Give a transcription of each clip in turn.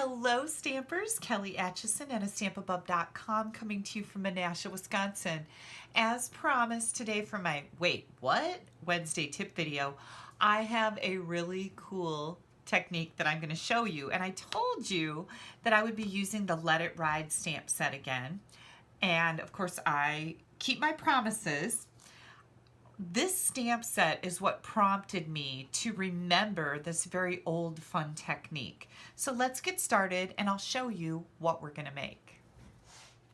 Hello Stampers, Kelly Acheson at stampabub.com coming to you from Menasha, Wisconsin. As promised today for my Wednesday tip video, I have a really cool technique that I'm going to show you, and I told you that I would be using the Let It Ride stamp set again, and of course I keep my promises. This stamp set is what prompted me to remember this very old fun technique. So let's get started and I'll show you what we're going to make.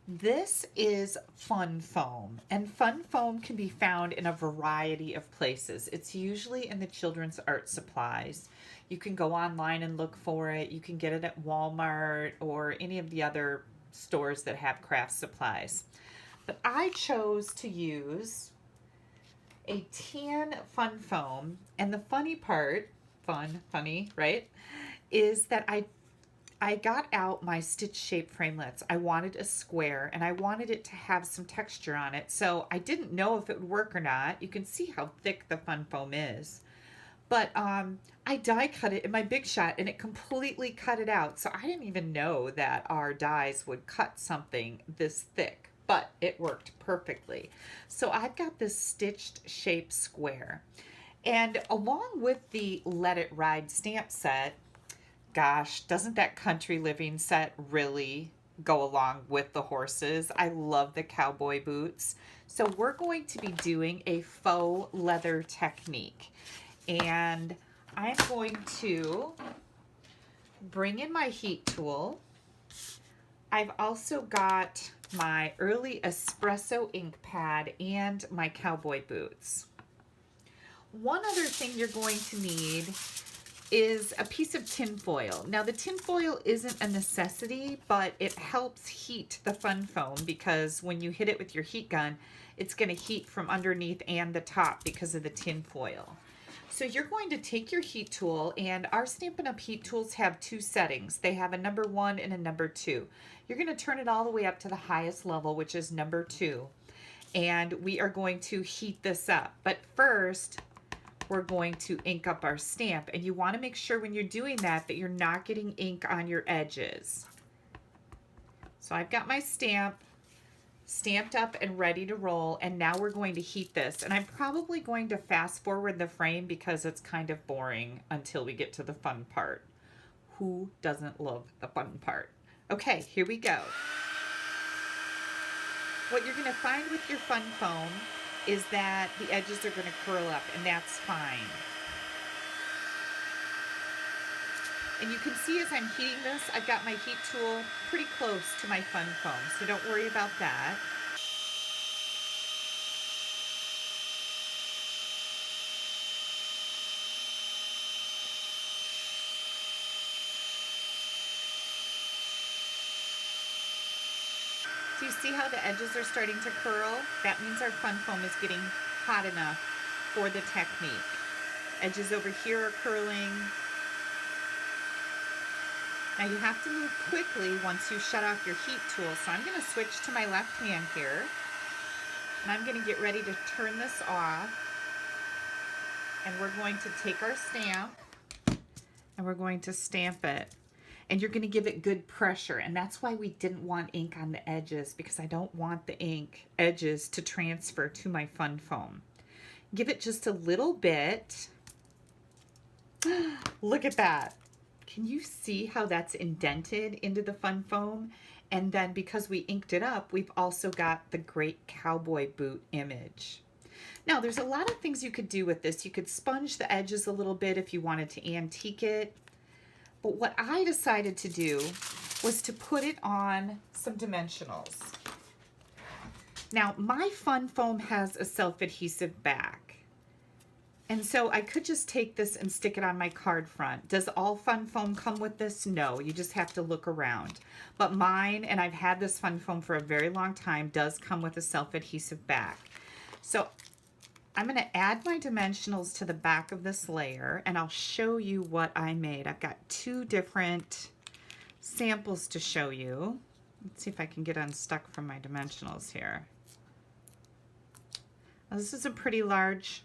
This is fun foam, and fun foam can be found in a variety of places. It's usually in the children's art supplies. You can go online and look for it. You can get it at Walmart or any of the other stores that have craft supplies. But I chose to use a tan fun foam, and the funny part, funny, right, is that I got out my stitch shape framelits. I wanted a square and I wanted it to have some texture on it, so I didn't know if it would work or not. You can see how thick the fun foam is, but I die cut it in my Big Shot and it completely cut it out, so I didn't even know that our dies would cut something this thick. But it worked perfectly. So I've got this stitched shape square. And along with the Let It Ride stamp set, gosh, doesn't that country living set really go along with the horses? I love the cowboy boots. So we're going to be doing a faux leather technique. And I'm going to bring in my heat tool. I've also got my early espresso ink pad and my cowboy boots. One other thing you're going to need is a piece of tin foil. Now the tin foil isn't a necessity, but it helps heat the fun foam because when you hit it with your heat gun, it's going to heat from underneath and the top because of the tin foil. So you're going to take your heat tool, and our Stampin' Up! Heat tools have two settings. They have a number 1 and a number 2. You're going to turn it all the way up to the highest level, which is number 2. And we are going to heat this up. But first, we're going to ink up our stamp. And you want to make sure when you're doing that you're not getting ink on your edges. So I've got my stamp stamped up and ready to roll, and now we're going to heat this, and I'm probably going to fast forward the frame because it's kind of boring until we get to the fun part. Who doesn't love the fun part? Okay, here we go. What you're going to find with your fun foam is that the edges are going to curl up, and that's fine. And you can see as I'm heating this, I've got my heat tool pretty close to my fun foam, so don't worry about that. Do you see how the edges are starting to curl? That means our fun foam is getting hot enough for the technique. Edges over here are curling. Now you have to move quickly once you shut off your heat tool. So I'm going to switch to my left hand here. And I'm going to get ready to turn this off. And we're going to take our stamp and we're going to stamp it. And you're going to give it good pressure. And that's why we didn't want ink on the edges, because I don't want the ink edges to transfer to my fun foam. Give it just a little bit. Look at that. Can you see how that's indented into the fun foam? And then because we inked it up, we've also got the great cowboy boot image. Now there's a lot of things you could do with this. You could sponge the edges a little bit if you wanted to antique it. But what I decided to do was to put it on some dimensionals. Now my fun foam has a self-adhesive back. And so I could just take this and stick it on my card front. Does all fun foam come with this? No, you just have to look around. But mine, and I've had this fun foam for a very long time, does come with a self-adhesive back. So I'm going to add my dimensionals to the back of this layer, and I'll show you what I made. I've got 2 different samples to show you. Let's see if I can get unstuck from my dimensionals here. Now, this is a pretty large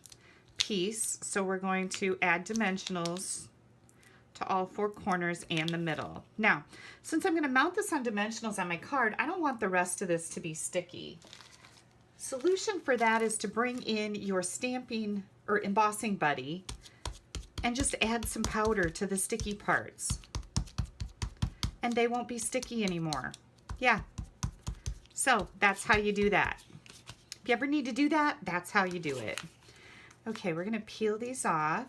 piece, so we're going to add dimensionals to all four corners and the middle. Now, since I'm going to mount this on dimensionals on my card, I don't want the rest of this to be sticky. Solution for that is to bring in your stamping or embossing buddy and just add some powder to the sticky parts. And they won't be sticky anymore. Yeah. So that's how you do that. If you ever need to do that, that's how you do it. Okay, we're gonna peel these off.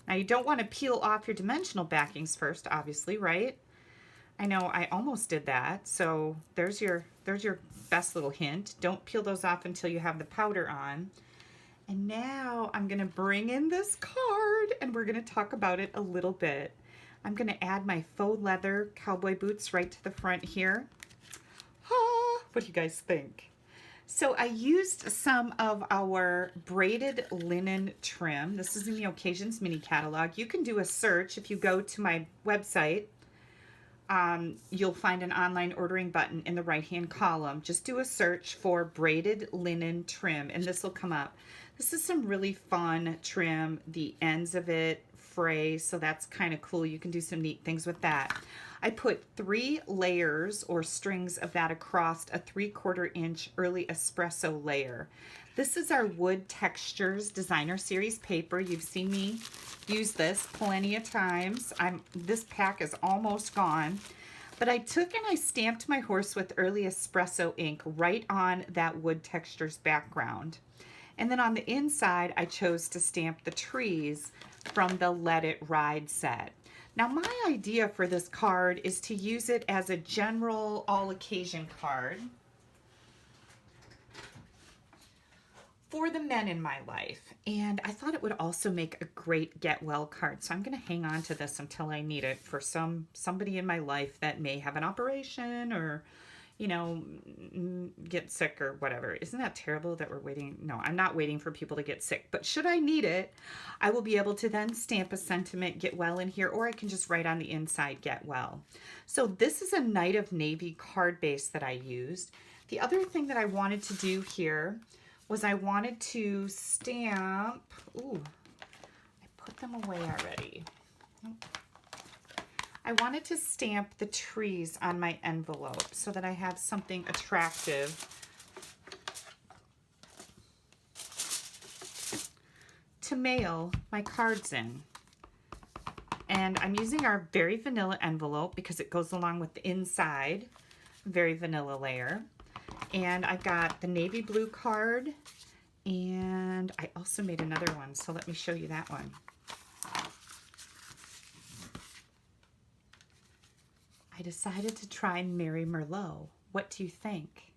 Now you don't want to peel off your dimensional backings first, obviously, right? I know I almost did that. So there's your best little hint. Don't peel those off until you have the powder on. And now I'm gonna bring in this card and we're gonna talk about it a little bit. I'm gonna add my faux leather cowboy boots right to the front here. What do you guys think? So I used some of our braided linen trim. This is in the Occasions mini catalog. You can do a search. If you go to my website, you'll find an online ordering button in the right-hand column. Just do a search for braided linen trim and this will come up. This is some really fun trim. The ends of it fray, so that's kind of cool. You can do some neat things with that. I put 3 layers or strings of that across a 3/4 inch early espresso layer. This is our Wood Textures Designer Series paper. You've seen me use this plenty of times. This pack is almost gone. But I took and I stamped my horse with early espresso ink right on that Wood Textures background. And then on the inside, I chose to stamp the trees from the Let It Ride set. Now my idea for this card is to use it as a general all occasion card for the men in my life. And I thought it would also make a great get well card. So I'm going to hang on to this until I need it for somebody in my life that may have an operation or, you know, get sick or whatever. Isn't that terrible that we're waiting? No, I'm not waiting for people to get sick. But should I need it, I will be able to then stamp a sentiment, get well in here, or I can just write on the inside, get well. So this is a Night of Navy card base that I used. The other thing that I wanted to do here was I wanted to stamp, ooh, I put them away already. I wanted to stamp the trees on my envelope so that I have something attractive to mail my cards in. And I'm using our Very Vanilla envelope because it goes along with the inside Very Vanilla layer. And I've got the navy blue card and I also made another one. So let me show you that one. I decided to try Mary Merlot. What do you think?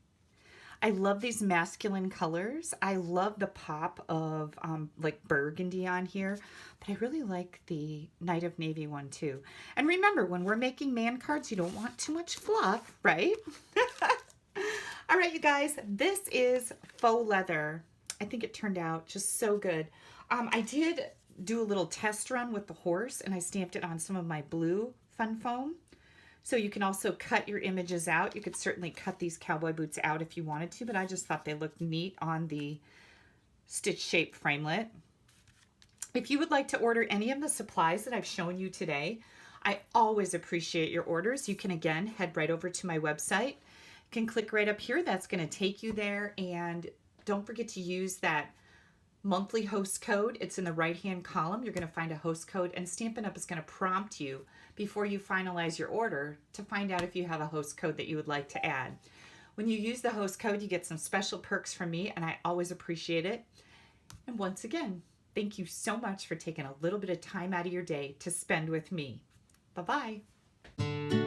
I love these masculine colors. I love the pop of like burgundy on here, but I really like the Night of Navy one too. And remember, when we're making man cards, you don't want too much fluff, right? All right, you guys, this is faux leather. I think it turned out just so good. I did do a little test run with the horse and I stamped it on some of my blue fun foam. So you can also cut your images out. You could certainly cut these cowboy boots out if you wanted to, but I just thought they looked neat on the stitch shape framelit. If you would like to order any of the supplies that I've shown you today, I always appreciate your orders. You can again head right over to my website. You can click right up here. That's going to take you there. And don't forget to use that monthly host code. It's in the right-hand column. You're going to find a host code, and Stampin' Up is going to prompt you before you finalize your order to find out if you have a host code that you would like to add. When you use the host code, you get some special perks from me, and I always appreciate it. And once again, thank you so much for taking a little bit of time out of your day to spend with me. Bye-bye.